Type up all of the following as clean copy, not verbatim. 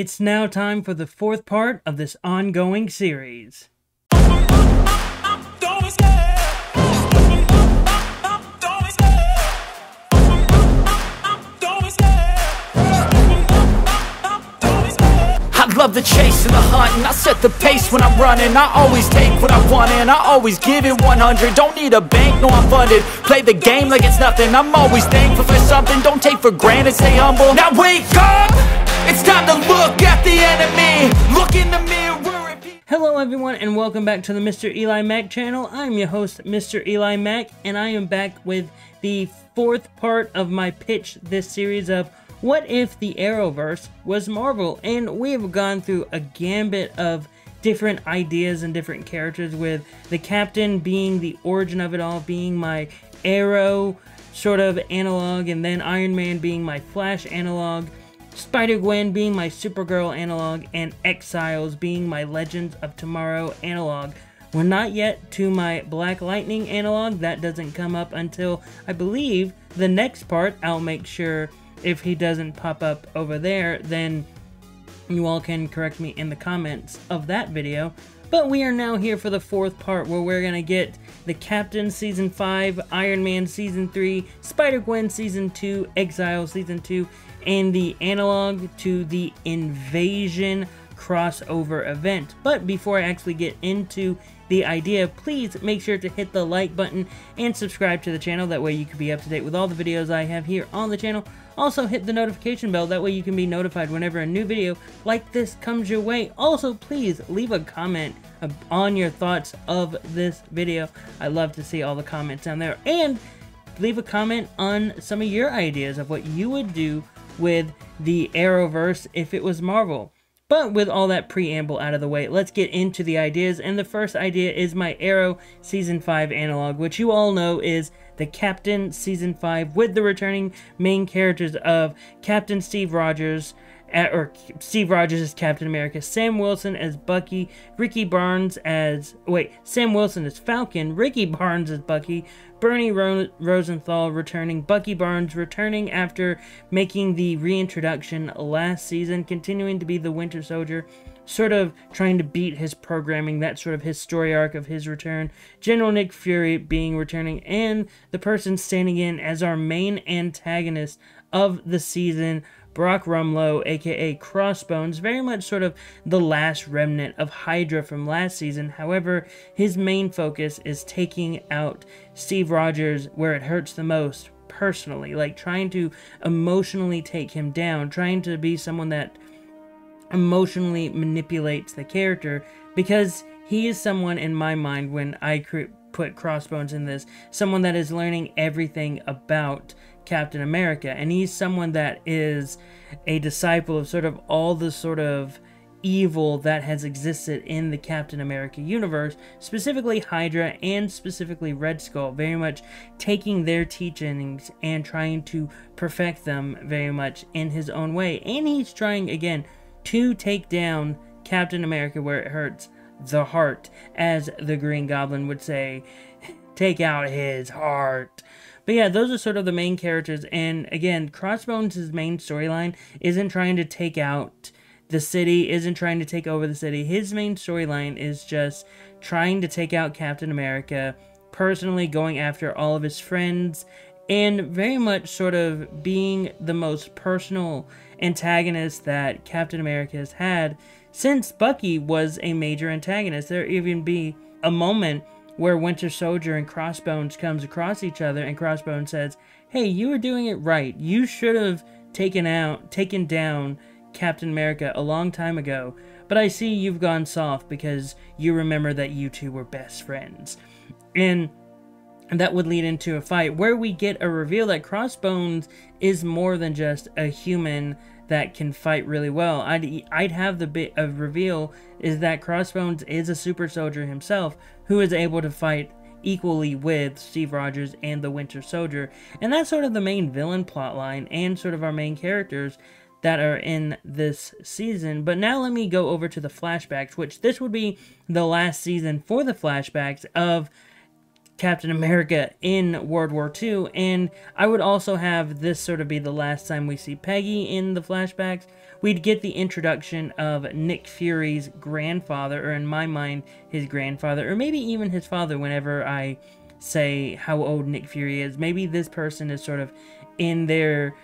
It's now time for the fourth part of this ongoing series. I love the chase and the hunt, and I set the pace when I'm running. I always take what I want and I always give it 100. Don't need a bank, no I'm funded. Play the game like it's nothing. I'm always thankful for something. Don't take for granted, stay humble. Now wake up! It's time to look at the enemy. Look in the mirror and Hello everyone and welcome back to the MrEliMac channel. I'm your host, MrEliMac, and I am back with the fourth part of my pitch this series of what if the Arrowverse was Marvel? And we have gone through a gambit of different ideas and different characters, with the Captain being the origin of it all, being my Arrow sort of analog, and then Iron Man being my Flash analog, Spider-Gwen being my Supergirl analog, and Exiles being my Legends of Tomorrow analog. We're not yet to my Black Lightning analog. That doesn't come up until, I believe, the next part. I'll make sure if he doesn't pop up over there, then you all can correct me in the comments of that video. But we are now here for the fourth part, where we're gonna get the Captain Season 5, Iron Man Season 3, Spider-Gwen Season 2, Exile Season 2, and the analog to the Invasion crossover event. But before I actually get into the idea, please make sure to hit the like button and subscribe to the channel. That way you can be up to date with all the videos I have here on the channel. Also hit the notification bell, that way you can be notified whenever a new video like this comes your way. Also, please leave a comment on your thoughts of this video. I love to see all the comments down there. And leave a comment on some of your ideas of what you would do with the Arrowverse if it was Marvel. But with all that preamble out of the way, let's get into the ideas. And the first idea is my Arrow Season 5 analog, which you all know is the Captain Season 5, with the returning main characters of Captain Steve Rogers, or Steve Rogers as Captain America, Sam Wilson as Bucky, Sam Wilson as Falcon, Ricky Barnes as Bucky, Bernie Rosenthal returning, Bucky Barnes returning after making the reintroduction last season, continuing to be the Winter Soldier, sort of trying to beat his programming, that sort of his story arc of his return, General Nick Fury being returning, and the person standing in as our main antagonist of the season, Brock Rumlow, aka Crossbones, very much sort of the last remnant of Hydra from last season. However, his main focus is taking out Steve Rogers where it hurts the most, personally, like trying to emotionally take him down, trying to be someone that emotionally manipulates the character, because he is someone in my mind, when I put Crossbones in this, someone that is learning everything about Captain America, and he's someone that is a disciple of sort of all the sort of evil that has existed in the Captain America universe, specifically Hydra and specifically Red Skull, very much taking their teachings and trying to perfect them very much in his own way. And he's trying again to take down Captain America where it hurts the heart, as the Green Goblin would say, take out his heart. But yeah, those are sort of the main characters, and again, Crossbones' main storyline isn't trying to take out the city, isn't trying to take over the city. His main storyline is just trying to take out Captain America, personally going after all of his friends, and very much sort of being the most personal antagonist that Captain America has had since Bucky was a major antagonist. There even be a moment where Winter Soldier and Crossbones comes across each other, and Crossbones says, "Hey, you were doing it right. You should have taken down Captain America a long time ago, but I see you've gone soft because you remember that you two were best friends." And that would lead into a fight where we get a reveal that Crossbones is more than just a human that can fight really well. I'd have the bit of reveal is that Crossbones is a super soldier himself, who is able to fight equally with Steve Rogers and the Winter Soldier. And that's sort of the main villain plotline and sort of our main characters that are in this season. But now let me go over to the flashbacks, which this would be the last season for the flashbacks of Captain America in World War II, and I would also have this sort of be the last time we see Peggy in the flashbacks. We'd get the introduction of Nick Fury's grandfather, or in my mind, his grandfather, or maybe even his father whenever I say how old Nick Fury is. Maybe this person is sort of in their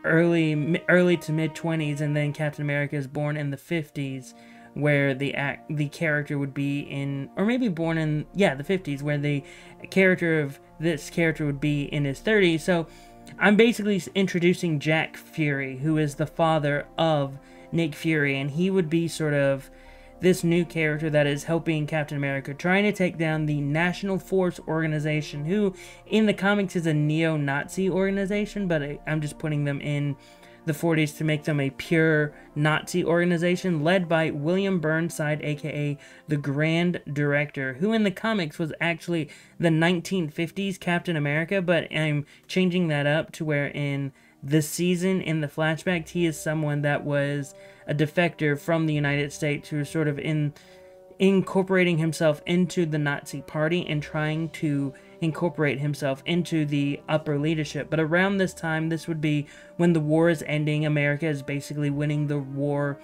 early to mid-20s, and then Captain America is born in the 50s, where the character would be in, or maybe born in, yeah, the 50s, where the character of this character would be in his 30s. So I'm basically introducing Jack Fury, who is the father of Nick Fury, and he would be sort of this new character that is helping Captain America, trying to take down the National Force Organization, who in the comics is a neo-Nazi organization, but I'm just putting them in the 40s to make them a pure Nazi organization led by William Burnside, aka the Grand Director, who in the comics was actually the 1950s Captain America, but I'm changing that up to where in this season, in the flashbacks, he is someone that was a defector from the United States who was sort of incorporating himself into the Nazi party and trying to incorporate himself into the upper leadership. But around this time, this would be when the war is ending, America is basically winning the war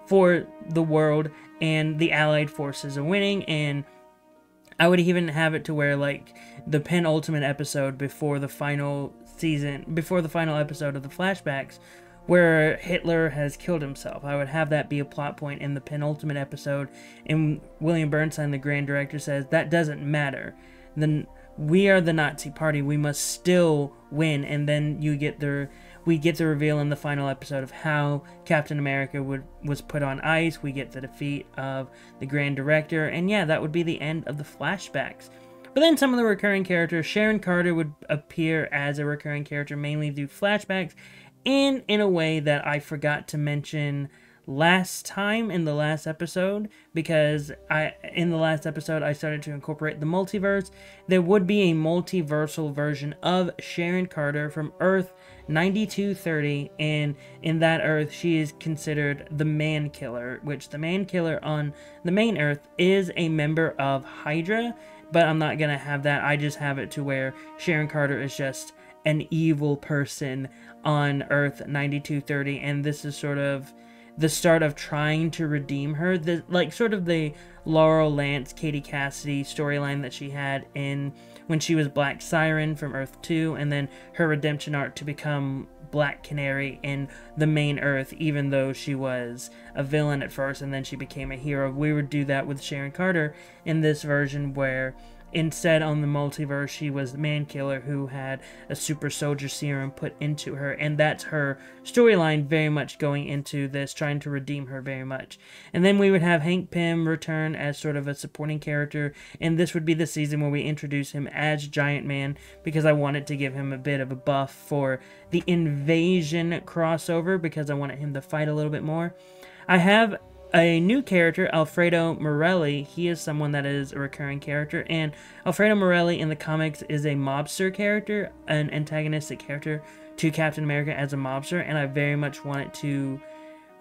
for the world, and the Allied forces are winning, and I would even have it to where, like, the penultimate episode before the final episode of the flashbacks, where Hitler has killed himself. I would have that be a plot point in the penultimate episode, and William Burnside, the Grand Director, says, that doesn't matter. Then we are the Nazi party, we must still win, and then we get the reveal in the final episode of how Captain America was put on ice. We get the defeat of the Grand Director, and yeah, that would be the end of the flashbacks. But then some of the recurring characters, Sharon Carter would appear as a recurring character mainly through flashbacks, and in a way that I forgot to mention last time in the last episode, because in the last episode I started to incorporate the multiverse. There would be a multiversal version of Sharon Carter from Earth 9230, and in that Earth she is considered the Man Killer, which the Man Killer on the main Earth is a member of Hydra, but I'm not gonna have that. I just have it to where Sharon Carter is just an evil person on Earth 9230, and this is sort of the start of trying to redeem her, sort of the Laurel Lance, Katie Cassidy storyline that she had when she was Black Siren from Earth 2, and then her redemption arc to become Black Canary in the main Earth, even though she was a villain at first and then she became a hero. We would do that with Sharon Carter in this version, where instead, on the multiverse, she was the Man Killer who had a super soldier serum put into her, and that's her storyline very much going into this, trying to redeem her very much. And then we would have Hank Pym return as sort of a supporting character, and this would be the season where we introduce him as Giant Man, because I wanted to give him a bit of a buff for the Invasion crossover, because I wanted him to fight a little bit more. I have a new character, Alfredo Morelli. He is someone that is a recurring character, and Alfredo Morelli in the comics is a mobster character, an antagonistic character to Captain America as a mobster, and I very much wanted to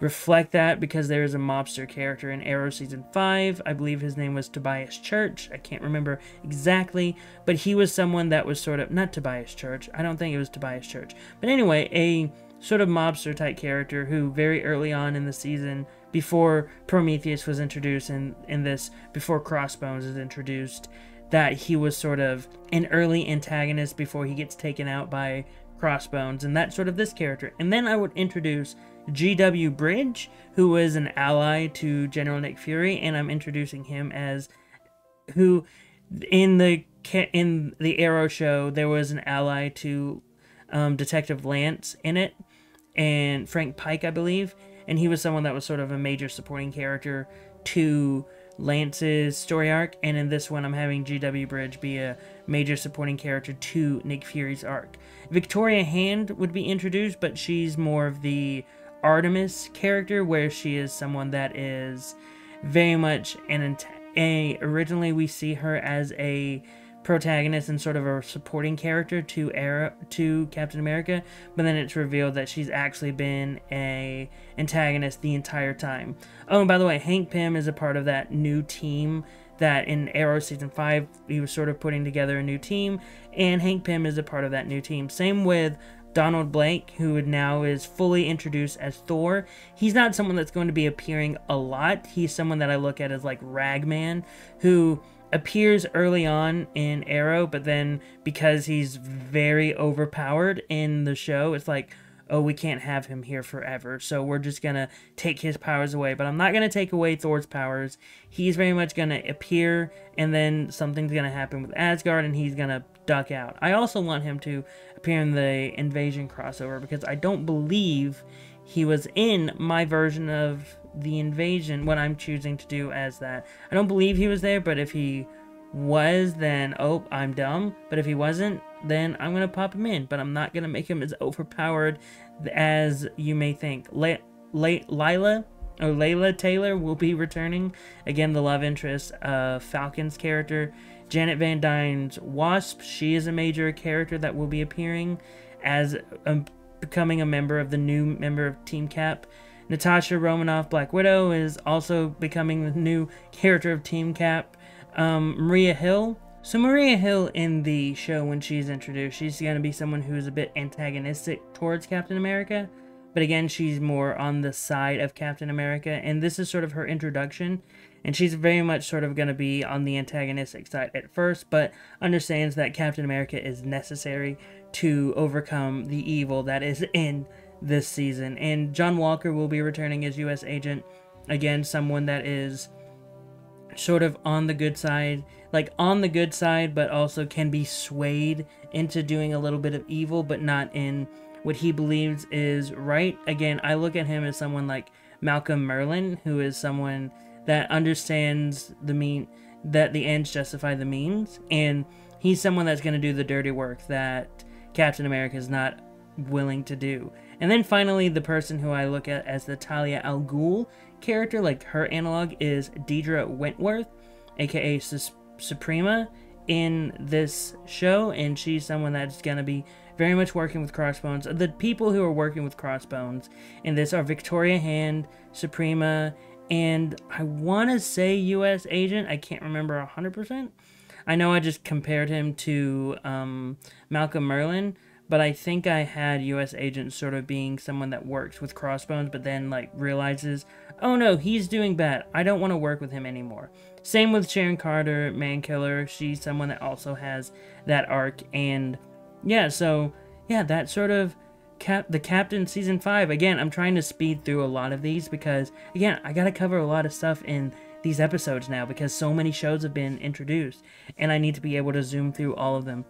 reflect that because there is a mobster character in Arrow Season 5. I believe his name was Tobias Church. I can't remember exactly, but he was someone that was sort of, not Tobias Church, I don't think it was Tobias Church, but anyway, a sort of mobster type character who very early on in the season, before Prometheus was introduced before Crossbones is introduced, that he was sort of an early antagonist before he gets taken out by Crossbones, and that's sort of this character. And then I would introduce G.W. Bridge, who was an ally to General Nick Fury, and I'm introducing him as who in the Arrow show there was an ally to Detective Lance in it, and Frank Pike, I believe, and he was someone that was sort of a major supporting character to Lance's story arc, and in this one I'm having G.W. Bridge be a major supporting character to Nick Fury's arc. Victoria Hand would be introduced, but she's more of the Artemis character, where she is someone that is very much originally we see her as a protagonist and sort of a supporting character to Captain America, but then it's revealed that she's actually been a antagonist the entire time. Oh, and by the way, Hank Pym is a part of that new team that in Arrow Season 5, he was sort of putting together a new team, and Hank Pym is a part of that new team. Same with Donald Blake, who now is fully introduced as Thor. He's not someone that's going to be appearing a lot. He's someone that I look at as like Ragman, who appears early on in Arrow, but then because he's very overpowered in the show, it's like, oh, we can't have him here forever, so we're just gonna take his powers away. But I'm not gonna take away Thor's powers. He's very much gonna appear, and then something's gonna happen with Asgard, and he's gonna duck out. I also want him to appear in the Invasion crossover, because I don't believe he was in my version of the Invasion, what I'm choosing to do as that. I don't believe he was there, but if he was, then, oh, I'm dumb. But if he wasn't, then I'm going to pop him in. But I'm not going to make him as overpowered as you may think. Layla Taylor will be returning. Again, the love interest of Falcon's character. Janet Van Dyne's Wasp. She is a major character that will be appearing as becoming a member of the new member of Team Cap. Natasha Romanoff, Black Widow, is also becoming the new character of Team Cap. Maria Hill. So Maria Hill in the show, when she's introduced, she's going to be someone who's a bit antagonistic towards Captain America. But again, she's more on the side of Captain America, and this is sort of her introduction. And she's very much sort of going to be on the antagonistic side at first, but understands that Captain America is necessary to overcome the evil that is in this season. And John Walker will be returning as U.S. agent. Again, someone that is sort of on the good side, but also can be swayed into doing a little bit of evil, but not in what he believes is right. Again, I look at him as someone like Malcolm Merlyn, who is someone that understands that the ends justify the means, and he's someone that's going to do the dirty work that Captain America is not willing to do. And then finally, the person who I look at as the Talia al Ghul character, like her analog, is Deidre Wentworth, aka Suprema, in this show, and she's someone that's going to be very much working with Crossbones. The people who are working with Crossbones in this are Victoria Hand, Suprema, and I want to say U.S. Agent. I can't remember 100%. I know I just compared him to Malcolm Merlyn, but I think I had U.S. Agent sort of being someone that works with Crossbones, but then like realizes, oh no, he's doing bad. I don't want to work with him anymore. Same with Sharon Carter, Mankiller. She's someone that also has that arc. And yeah, so yeah, that's sort of the Captain Season 5. Again, I'm trying to speed through a lot of these because, again, I got to cover a lot of stuff in these episodes now because so many shows have been introduced, and I need to be able to zoom through all of them.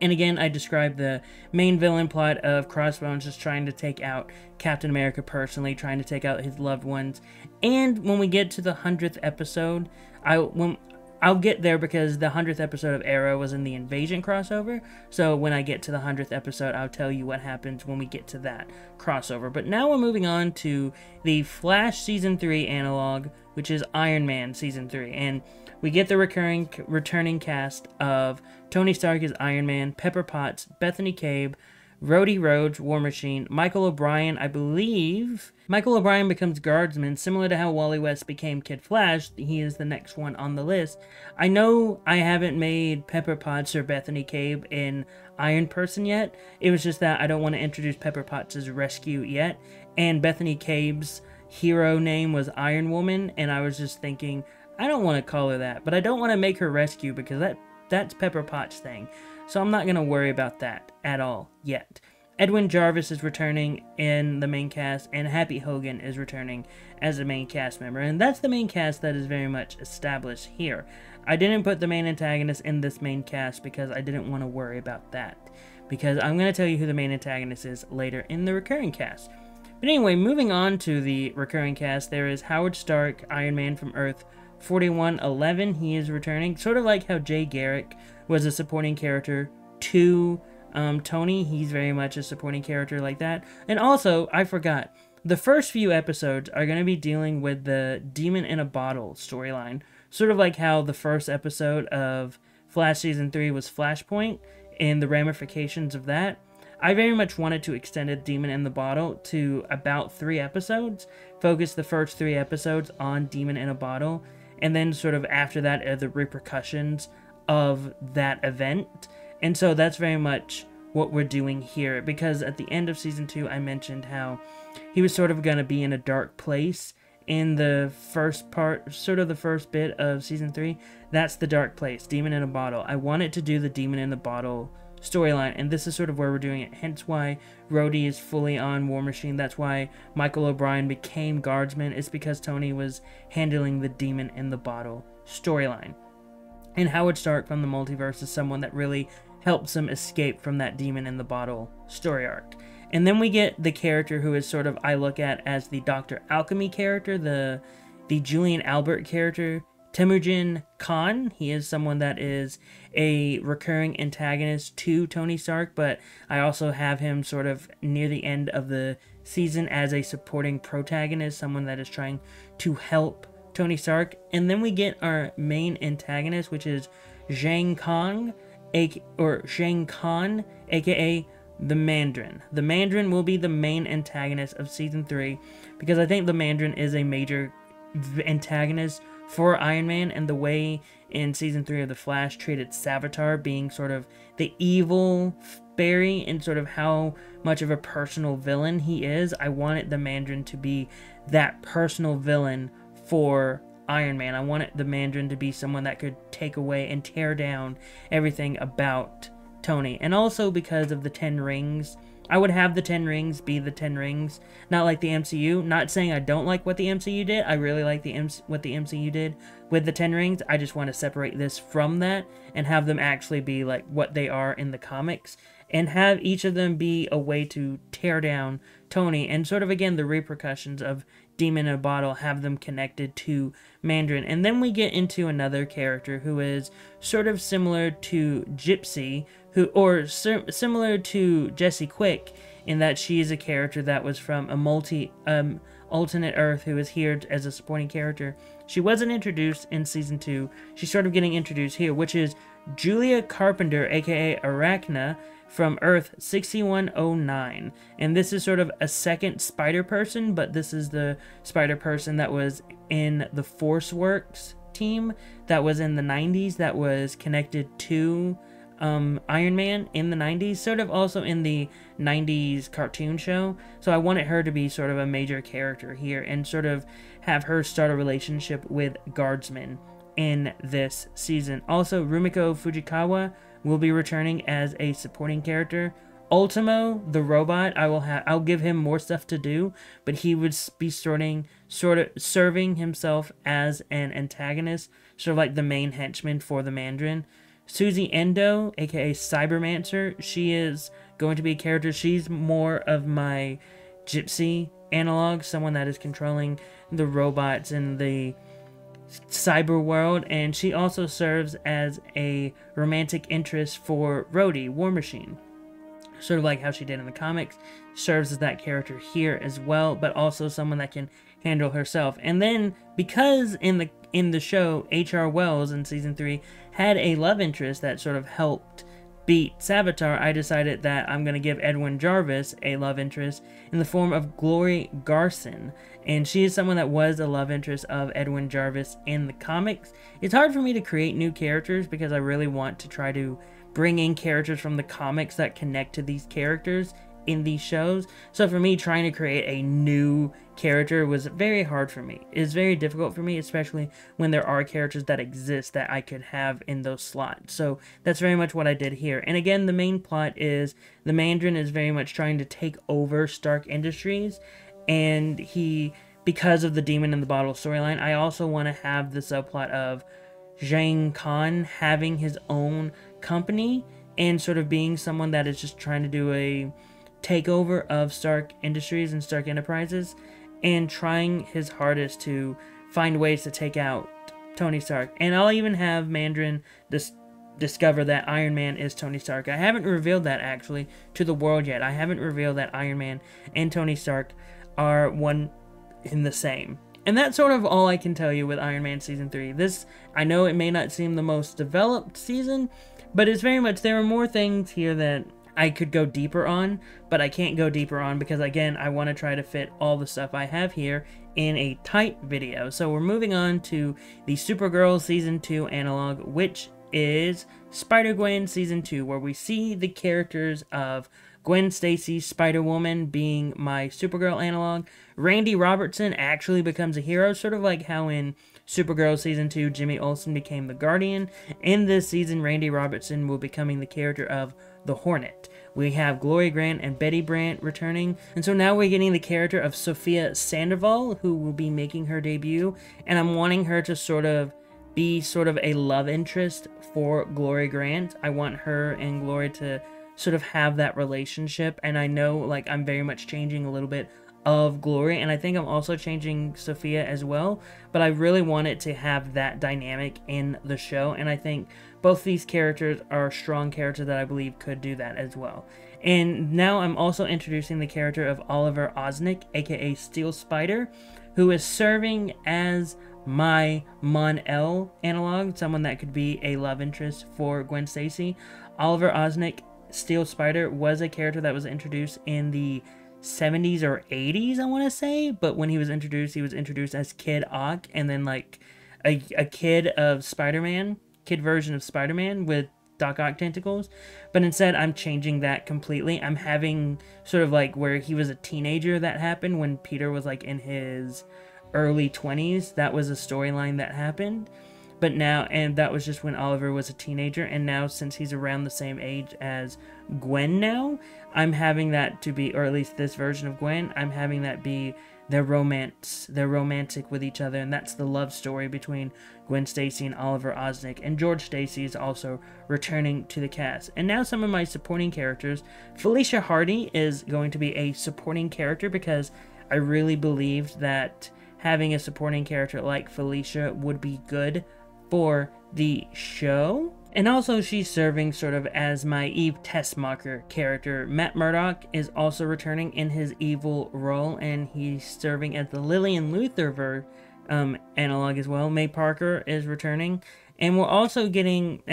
And again, I described the main villain plot of Crossbones just trying to take out Captain America personally, trying to take out his loved ones. And when we get to the 100th episode, I'll get there because the 100th episode of Arrow was in the Invasion crossover. So when I get to the 100th episode, I'll tell you what happens when we get to that crossover. But now we're moving on to the Flash Season 3 analog, which is Iron Man Season 3. And we get the returning cast of Tony Stark as Iron Man, Pepper Potts, Bethany Cabe, Rhodey Rhodes, War Machine, Michael O'Brien. I believe Michael O'Brien becomes Guardsman, similar to how Wally West became Kid Flash. He is the next one on the list. I know I haven't made Pepper Potts or Bethany Cabe in Iron Person yet. It was just that I don't want to introduce Pepper Potts as Rescue yet. And Bethany Cabe's hero name was Iron Woman, and I was just thinking, I don't want to call her that, but I don't want to make her Rescue because that's Pepper Potts' thing. So I'm not going to worry about that at all yet. Edwin Jarvis is returning in the main cast, and Happy Hogan is returning as a main cast member. And that's the main cast that is very much established here. I didn't put the main antagonist in this main cast because I didn't want to worry about that. Because I'm going to tell you who the main antagonist is later in the recurring cast. But anyway, moving on to the recurring cast, there is Howard Stark, Iron Man from Earth 4111. He is returning, sort of like how Jay Garrick was a supporting character to Tony. He's very much a supporting character like that. And also, I forgot, the first few episodes are going to be dealing with the Demon in a Bottle storyline. Sort of like how the first episode of Flash Season 3 was Flashpoint and the ramifications of that. I very much wanted to extend a Demon in the Bottle to about 3 episodes. Focus the first 3 episodes on Demon in a Bottle. and then sort of after that are the repercussions of that event. And so that's very much what we're doing here, because at the end of season 2 I mentioned how he was sort of going to be in a dark place in the first part, sort of the first bit of season 3. That's the dark place, Demon in a Bottle. I wanted to do the Demon in the Bottle storyline, and this is sort of where we're doing it, hence why Rhodey is fully on War Machine. That's why Michael O'Brien became Guardsman. It's because Tony was handling the Demon in the Bottle storyline. And Howard Stark from the multiverse is someone that really helps him escape from that Demon in the Bottle story arc. And then we get the character who is sort of, I look at as the Dr. Alchemy character, the Julian Albert character, Temujin Khan. He is someone that is a recurring antagonist to Tony Stark, but I also have him sort of near the end of the season as a supporting protagonist, someone that is trying to help Tony Stark. And then we get our main antagonist, which is Zhang Khan, aka the Mandarin. The Mandarin will be the main antagonist of season 3, because I think the Mandarin is a major antagonist for Iron Man, and the way in season 3 of The Flash treated Savitar being sort of the evil Barry and sort of how much of a personal villain he is. I wanted the Mandarin to be that personal villain for Iron Man. I wanted the Mandarin to be someone that could take away and tear down everything about Tony. And also because of the 10 rings, I would have the 10 rings be the 10 rings, not like the MCU. Not saying I don't like what the MCU did. I really like what the MCU did with the 10 rings. I just want to separate this from that and have them actually be like what they are in the comics, and have each of them be a way to tear down Tony, and sort of again the repercussions of Demon in a Bottle, have them connected to Mandarin. And then we get into another character who is sort of similar to Gypsy, similar to Jesse Quick, in that she is a character that was from a alternate Earth who is here as a supporting character. She wasn't introduced in season 2. She's sort of getting introduced here, which is Julia Carpenter, aka Arachna, from Earth 6109. And this is sort of a second Spider-Person, but this is the Spider-Person that was in the Force Works team that was in the 90s, that was connected to Iron Man in the 90s, sort of also in the 90s cartoon show. So I wanted her to be sort of a major character here and sort of have her start a relationship with Guardsman in this season. Also, Rumiko Fujikawa will be returning as a supporting character. Ultimo, the robot, I'll give him more stuff to do, but he would be sort of serving himself as an antagonist, sort of like the main henchman for the Mandarin. Susie Endo, aka Cybermancer, she is going to be a character. She's more of my Gypsy analog, someone that is controlling the robots in the cyber world, and she also serves as a romantic interest for Rhodey, War Machine. Sort of like how she did in the comics, serves as that character here as well, but also someone that can handle herself. And then, because in the show, H.R. Wells in season 3 had a love interest that sort of helped beat Savitar, I decided that I'm going to give Edwin Jarvis a love interest in the form of Glory Garson. And she is someone that was a love interest of Edwin Jarvis in the comics. It's hard for me to create new characters because I really want to try to bring in characters from the comics that connect to these characters in these shows. So for me, trying to create a new character was very hard for me. It's very difficult for me, especially when there are characters that exist that I could have in those slots. So that's very much what I did here. And again, the main plot is the Mandarin is very much trying to take over Stark Industries, and because of the Demon in the Bottle storyline, I also want to have the subplot of Zhang Khan having his own company and sort of being someone that is just trying to do a takeover of Stark Industries and Stark Enterprises, and trying his hardest to find ways to take out Tony Stark. And I'll even have Mandarin discover that Iron Man is Tony Stark. I haven't revealed that actually to the world yet. I haven't revealed that Iron Man and Tony Stark are one in the same. And that's sort of all I can tell you with Iron Man Season 3. This, I know it may not seem the most developed season, but it's very much, there are more things here that I could go deeper on, but I can't go deeper on because, again, I want to try to fit all the stuff I have here in a tight video. So we're moving on to the Supergirl Season 2 analog, which is Spider-Gwen Season 2, where we see the characters of Gwen Stacy, Spider-Woman being my Supergirl analog. Randy Robertson actually becomes a hero, sort of like how in Supergirl Season 2, Jimmy Olsen became the Guardian. In this season, Randy Robertson will be becoming the character of the Hornet. We have Gloria Grant and Betty Brant returning, and so now we're getting the character of Sophia Sandoval, who will be making her debut, and I'm wanting her to sort of be sort of a love interest for Gloria Grant. I want her and Gloria to sort of have that relationship, and I know, like, I'm very much changing a little bit of Gloria, and I think I'm also changing Sophia as well, but I really want it to have that dynamic in the show, and I think both these characters are strong characters that I believe could do that as well. And now I'm also introducing the character of Oliver Osnick, aka Steel Spider, who is serving as my Mon-El analog, someone that could be a love interest for Gwen Stacy. Oliver Osnick, Steel Spider, was a character that was introduced in the 70s or 80s, I want to say, but when he was introduced as Kid Ock, and then like a kid of Spider-Man, kid version of Spider-Man with Doc Ock tentacles. But instead, I'm changing that completely. I'm having sort of like where he was a teenager that happened when Peter was like in his early 20s. That was a storyline that happened. But now, and that was just when Oliver was a teenager, and now since he's around the same age as Gwen now, I'm having that to be, or at least this version of Gwen, I'm having that be their romance. They're romantic with each other, and that's the love story between Gwen Stacy and Oliver Osnick. And George Stacy is also returning to the cast. And now some of my supporting characters. Felicia Hardy is going to be a supporting character because I really believed that having a supporting character like Felicia would be good for the show. And also she's serving sort of as my Eve Tessmacher character. Matt Murdock is also returning in his evil role, and he's serving as the Lillian Luthor analog as well. May Parker is returning, and we're also getting,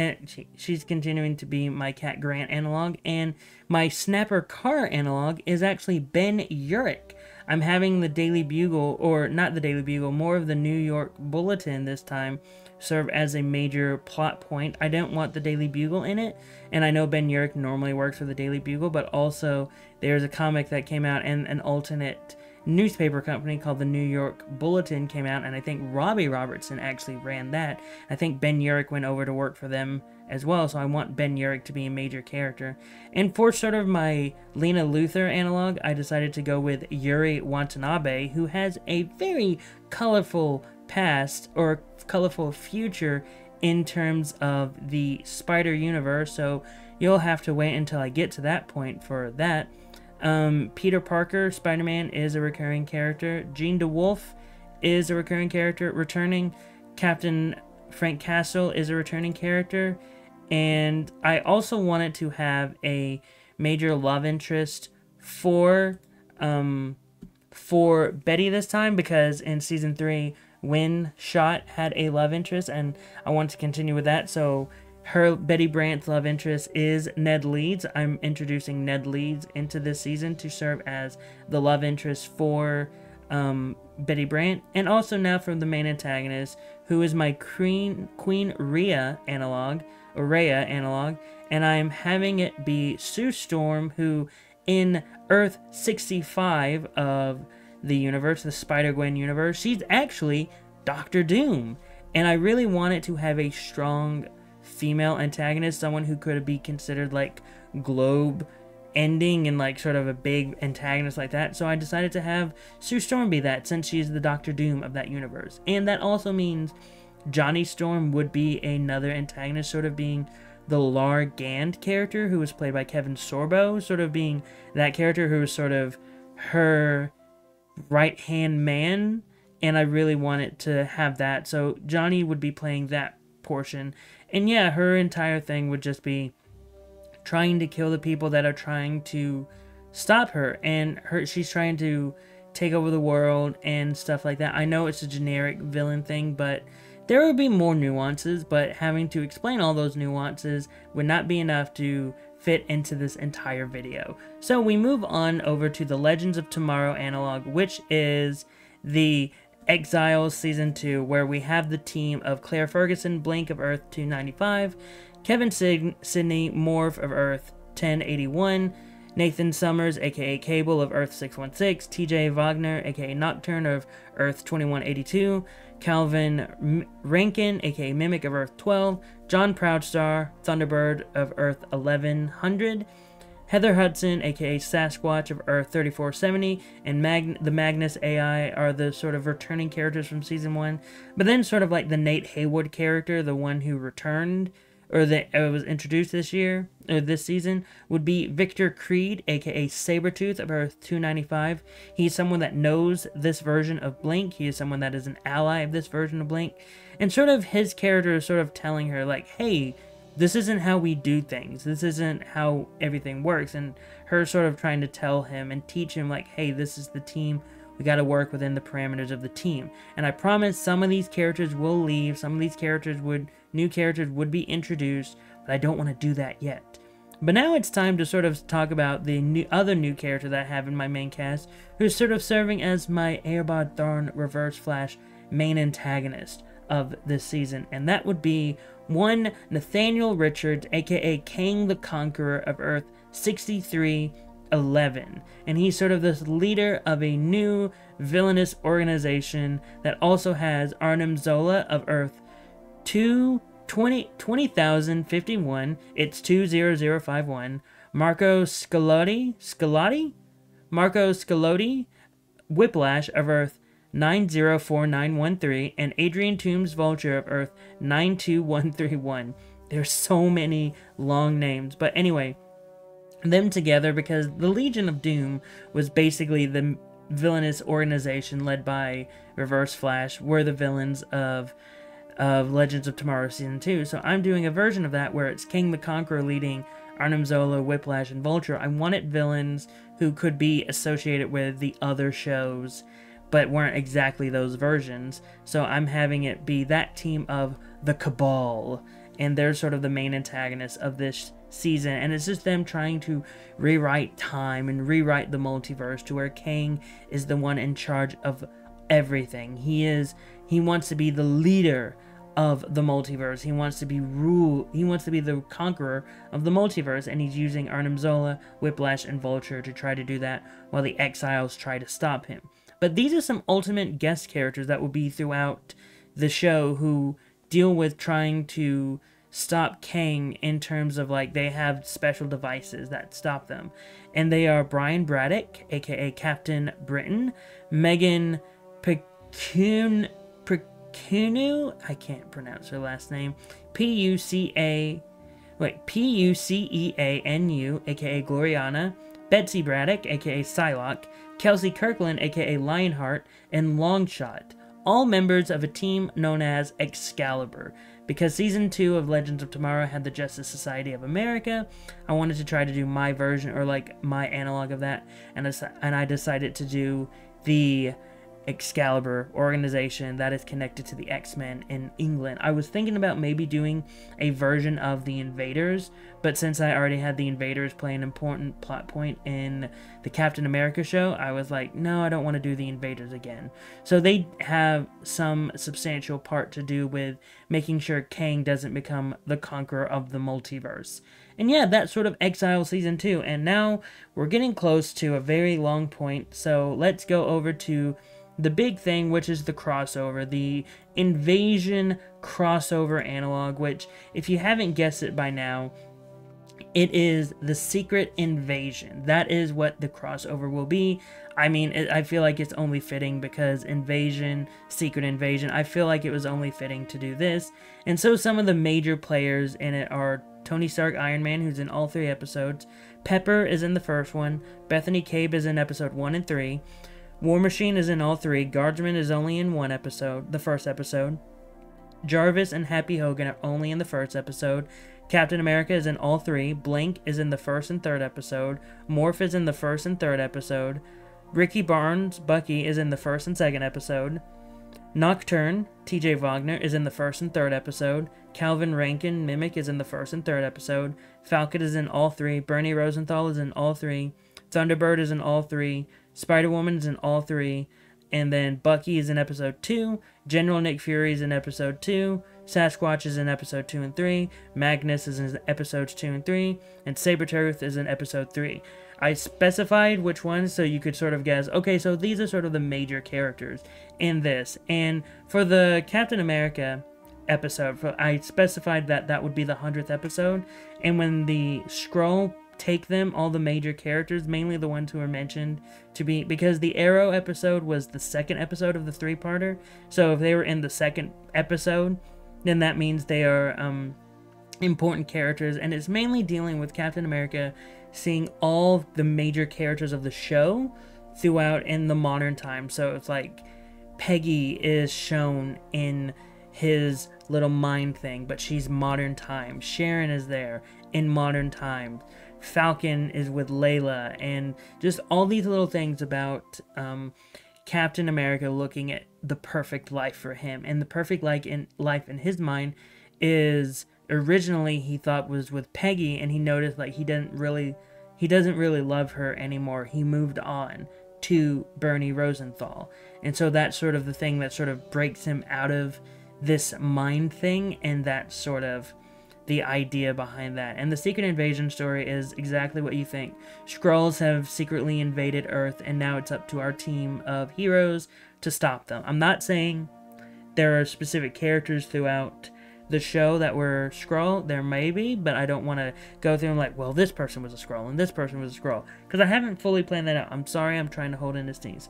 she's continuing to be my Cat Grant analog, and my Snapper Carr analog is actually Ben Urich. I'm having the Daily Bugle, or not the Daily Bugle, more of the New York Bulletin this time, serve as a major plot point. I don't want the Daily Bugle in it, and I know Ben Urich normally works for the Daily Bugle, but also there's a comic that came out, and an alternate newspaper company called the New York Bulletin came out, and I think Robbie Robertson actually ran that. I think Ben Urich went over to work for them as well, so I want Ben Urich to be a major character. And for sort of my Lena Luthor analog, I decided to go with Yuri Watanabe, who has a very colorful past, or colorful future, in terms of the Spider Universe, so you'll have to wait until I get to that point for that. Peter Parker, Spider-Man, is a recurring character. Jean DeWolf is a recurring character, returning. Captain Frank Castle is a returning character. And I also wanted to have a major love interest for Betty this time, because in Season 3, Wynn Schott had a love interest, and I want to continue with that, so her Betty Brant's love interest is Ned Leeds. I'm introducing Ned Leeds into this season to serve as the love interest for Betty Brant. And also now from the main antagonist, who is my Queen Rhea analog, and I'm having it be Sue Storm, who in Earth 65 of the universe, the Spider-Gwen universe, she's actually Doctor Doom. And I really wanted to have a strong female antagonist, someone who could be considered like Globe ending and like sort of a big antagonist like that. So I decided to have Sue Storm be that, since she's the Doctor Doom of that universe. And that also means Johnny Storm would be another antagonist, sort of being the Lar Gand character, who was played by Kevin Sorbo, sort of being that character who was sort of her right-hand man, and I really wanted to have that. So Johnny would be playing that portion. And yeah, her entire thing would just be trying to kill the people that are trying to stop her, and she's trying to take over the world and stuff like that. I know it's a generic villain thing, but there would be more nuances, but having to explain all those nuances would not be enough to fit into this entire video. So we move on over to the Legends of Tomorrow analog, which is the Exiles Season 2, where we have the team of Claire Ferguson, Blink of Earth 295, Kevin Sidney, Morph of Earth 1081, Nathan Summers, aka Cable of Earth 616, TJ Wagner, aka Nocturne of Earth 2182, Calvin Rankin, aka Mimic of Earth 12, John Proudstar, Thunderbird of Earth 1100, Heather Hudson, aka Sasquatch of Earth 3470, and the Magnus AI are the sort of returning characters from Season 1. But then sort of like the Nate Haywood character, the one who returned, or that was introduced this season, would be Victor Creed, aka Sabretooth of Earth 295. He's someone that knows this version of Blink. He is someone that is an ally of this version of Blink. And sort of his character is sort of telling her, like, hey, this isn't how we do things. This isn't how everything works. And her sort of trying to tell him and teach him, like, hey, this is the team. We got to work within the parameters of the team. And I promise some of these characters will leave. Some of these new characters would be introduced, but I don't want to do that yet. But now it's time to sort of talk about the other new character that I have in my main cast, who's sort of serving as my Airbud Thorn Reverse Flash main antagonist of this season. And that would be one Nathaniel Richards, aka Kang the Conqueror of Earth 6311. And he's sort of this leader of a new villainous organization that also has Arnim Zola of Earth 20,051. It's 20051. Marco Scalotti, Whiplash of Earth 904913, and Adrian Toombs Vulture of Earth 92131. There's so many long names, but anyway, them together, because the Legion of Doom was basically the villainous organization led by Reverse Flash, were the villains of Legends of Tomorrow Season 2. So I'm doing a version of that where it's King the Conqueror leading Arnim Zola, Whiplash, and Vulture. I wanted villains who could be associated with the other shows, but weren't exactly those versions. So I'm having it be that team of the Cabal, and they're sort of the main antagonists of this season. And it's just them trying to rewrite time and rewrite the multiverse to where Kang is the one in charge of everything. He wants to be the leader of the multiverse. He wants to be the conqueror of the multiverse, and he's using Arnim Zola, Whiplash, and Vulture to try to do that while the Exiles try to stop him. But these are some ultimate guest characters that will be throughout the show who deal with trying to stop Kang in terms of, like, they have special devices that stop them. And they are Brian Braddock, aka Captain Britain, Megan Picunu, I can't pronounce her last name, Puceanu, aka Gloriana, Betsy Braddock, aka Psylocke, Kelsey Kirkland, aka Lionheart, and Longshot, all members of a team known as Excalibur. Because Season 2 of Legends of Tomorrow had the Justice Society of America, I wanted to try to do my version, or like my analog of that, and I decided to do the Excalibur organization that is connected to the X-Men in England. I was thinking about maybe doing a version of the Invaders, but since I already had the Invaders play an important plot point in the Captain America show, I was like, no, I don't want to do the Invaders again. So they have some substantial part to do with making sure Kang doesn't become the conqueror of the multiverse. And yeah, that's sort of Exile Season 2, and now we're getting close to a very long point, so let's go over to the big thing, which is the crossover, the Invasion crossover analog, which, if you haven't guessed it by now, it is the Secret Invasion. That is what the crossover will be. I mean, I feel like it's only fitting because Invasion, Secret Invasion, I feel like it was only fitting to do this. And so some of the major players in it are Tony Stark Iron Man, who's in all 3 episodes. Pepper is in the first one. Bethany Cabe is in episode 1 and 3. War Machine is in all 3. Guardsman is only in 1 episode, the first episode. Jarvis and Happy Hogan are only in the first episode. Captain America is in all 3. Blink is in the first and 3rd episode. Morph is in the first and 3rd episode. Ricky Barnes, Bucky, is in the first and 2nd episode. Nocturne, TJ Wagner, is in the first and 3rd episode. Calvin Rankin, Mimic, is in the first and 3rd episode. Falcon is in all 3. Bernie Rosenthal is in all 3. Thunderbird is in all 3. Spider-Woman is in all 3. And then Bucky is in episode 2, General Nick Fury is in episode 2, Sasquatch is in episode 2 and 3, Magnus is in episodes 2 and 3, and Sabretooth is in episode 3. I specified which ones so you could sort of guess, okay, so these are sort of the major characters in this. And for the Captain America episode, I specified that that would be the 100th episode, and when the Skrull take them, all the major characters, mainly the ones who are mentioned to be, because the Arrow episode was the second episode of the 3-parter, so if they were in the second episode, then that means they are important characters, and it's mainly dealing with Captain America seeing all the major characters of the show throughout in the modern time. So it's like Peggy is shown in his little mind thing, but she's modern time. Sharon is there in modern time. Falcon is with Layla, and just all these little things about Captain America looking at the perfect life for him. And the perfect life in his mind is originally he thought was with Peggy, and he noticed like he doesn't really love her anymore. He moved on to Bernie Rosenthal. And so that's sort of the thing that sort of breaks him out of this mind thing, and that's sort of the idea behind that. And the Secret Invasion story is exactly what you think. Skrulls have secretly invaded Earth, and now it's up to our team of heroes to stop them. I'm not saying there are specific characters throughout the show that were Skrull. There may be, but I don't want to go through and like, well, this person was a Skrull and this person was a Skrull, because I haven't fully planned that out. I'm sorry, I'm trying to hold in the sneeze,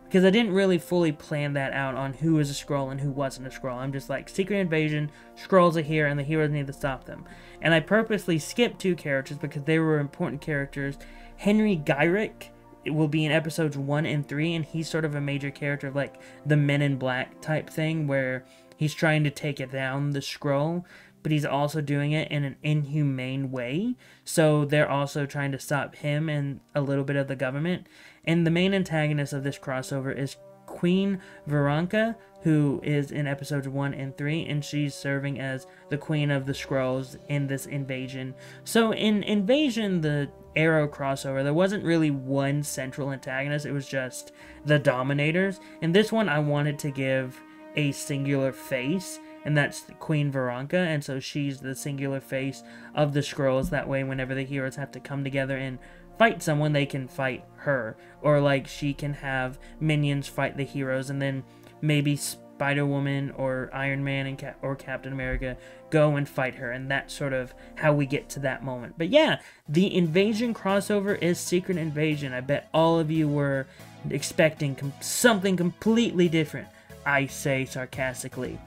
because I didn't really fully plan that out on who was a Skrull and who wasn't a Skrull. I'm just like, Secret Invasion, Skrulls are here, and the heroes need to stop them. And I purposely skipped 2 characters because they were important characters. Henry Gyrick will be in episodes 1 and 3, and he's sort of a major character of like the Men in Black type thing, where he's trying to take it down, the Skrull, but he's also doing it in an inhumane way. So they're also trying to stop him and a little bit of the government. And the main antagonist of this crossover is Queen Veronica, who is in episodes 1 and 3, and she's serving as the queen of the Skrulls in this invasion. So in Invasion, the Arrow crossover, there wasn't really one central antagonist, it was just the Dominators. In this one, I wanted to give a singular face, and that's Queen Veronica, and so she's the singular face of the Skrulls. That way, whenever the heroes have to come together and fight someone, they can fight her. Or like, she can have minions fight the heroes, and then maybe Spider-Woman or Iron Man and or Captain America go and fight her, and that's sort of how we get to that moment. But yeah, the Invasion crossover is Secret Invasion. I bet all of you were expecting something completely different, I say sarcastically.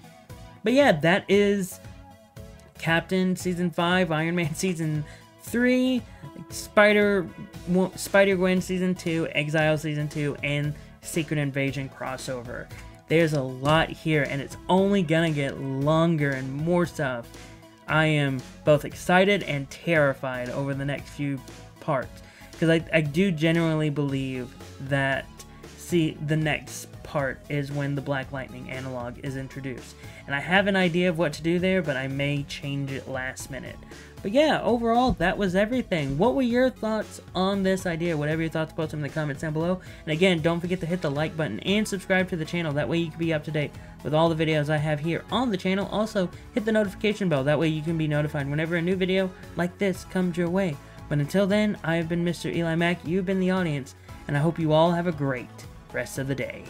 But yeah, that is Captain Season 5, Iron Man Season 3, Spider-Gwen Season 2, Exile Season 2, and Secret Invasion crossover. There's a lot here, and it's only gonna get longer and more stuff. I am both excited and terrified over the next few parts, because I do genuinely believe that the next part is when the Black Lightning analog is introduced. And I have an idea of what to do there, but I may change it last minute. But yeah, overall, that was everything. What were your thoughts on this idea? Whatever your thoughts, post them in the comments down below. And again, don't forget to hit the like button and subscribe to the channel. That way you can be up to date with all the videos I have here on the channel. Also, hit the notification bell. That way you can be notified whenever a new video like this comes your way. But until then, I have been Mr. EliMac. You've been the audience. And I hope you all have a great rest of the day.